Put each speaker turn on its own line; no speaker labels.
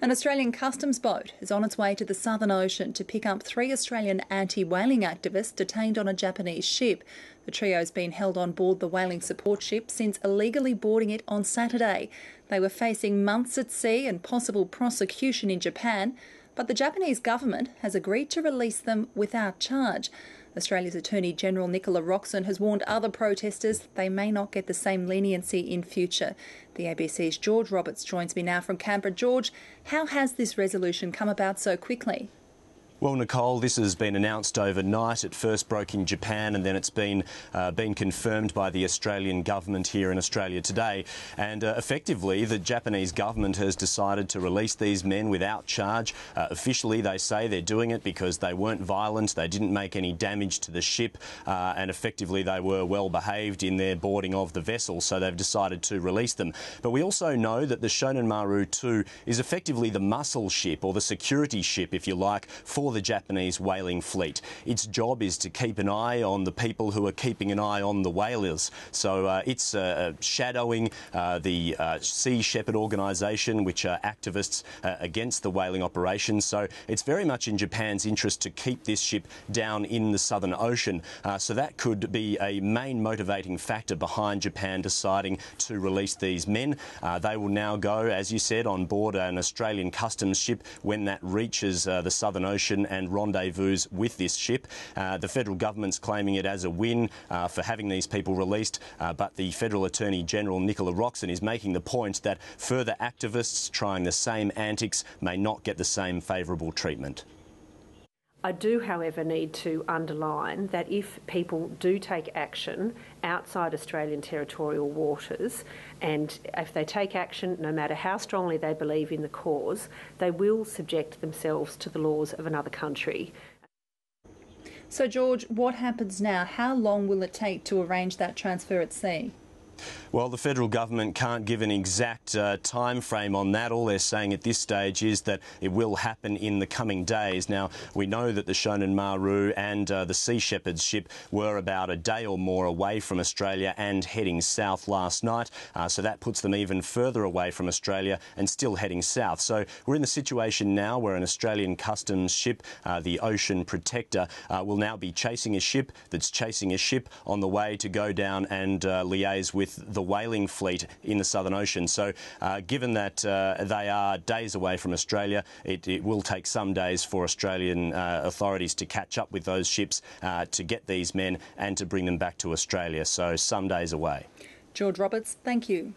An Australian customs boat is on its way to the Southern Ocean to pick up 3 Australian anti-whaling activists detained on a Japanese ship. The trio's been held on board the whaling support ship since illegally boarding it on Saturday. They were facing months at sea and possible prosecution in Japan, but the Japanese government has agreed to release them without charge. Australia's Attorney-General Nicola Roxon has warned other protesters they may not get the same leniency in future. The ABC's George Roberts joins me now from Canberra. George, how has this resolution come about so quickly?
Well, Nicole, this has been announced overnight. It first broke in Japan and then it's been confirmed by the Australian government here in Australia today. And effectively, the Japanese government has decided to release these men without charge. Officially, they say they're doing it because they weren't violent, they didn't make any damage to the ship, and effectively they were well behaved in their boarding of the vessel, so they've decided to release them. But we also know that the Shonan Maru 2 is effectively the muscle ship, or the security ship, if you like, for the Japanese whaling fleet. Its job is to keep an eye on the people who are keeping an eye on the whalers. So it's shadowing the Sea Shepherd organisation, which are activists against the whaling operations. So it's very much in Japan's interest to keep this ship down in the Southern Ocean. So that could be a main motivating factor behind Japan deciding to release these men. They will now go, as you said, on board an Australian customs ship when that reaches the Southern Ocean and rendezvous with this ship. The federal government's claiming it as a win for having these people released, but the Federal Attorney-General Nicola Roxon is making the point that further activists trying the same antics may not get the same favourable treatment.
I do, however, need to underline that if people do take action outside Australian territorial waters, and if they take action, no matter how strongly they believe in the cause, they will subject themselves to the laws of another country.
So, George, what happens now? How long will it take to arrange that transfer at sea?
Well, the federal government can't give an exact time frame on that. All they're saying at this stage is that it will happen in the coming days. Now, we know that the Shonan Maru and the Sea Shepherd's ship were about a day or more away from Australia and heading south last night, so that puts them even further away from Australia and still heading south. So we're in the situation now where an Australian customs ship, the Ocean Protector, will now be chasing a ship that's chasing a ship on the way to go down and liaise with the whaling fleet in the Southern Ocean. So given that they are days away from Australia, it will take some days for Australian authorities to catch up with those ships to get these men and to bring them back to Australia. So some days away.
George Roberts, thank you.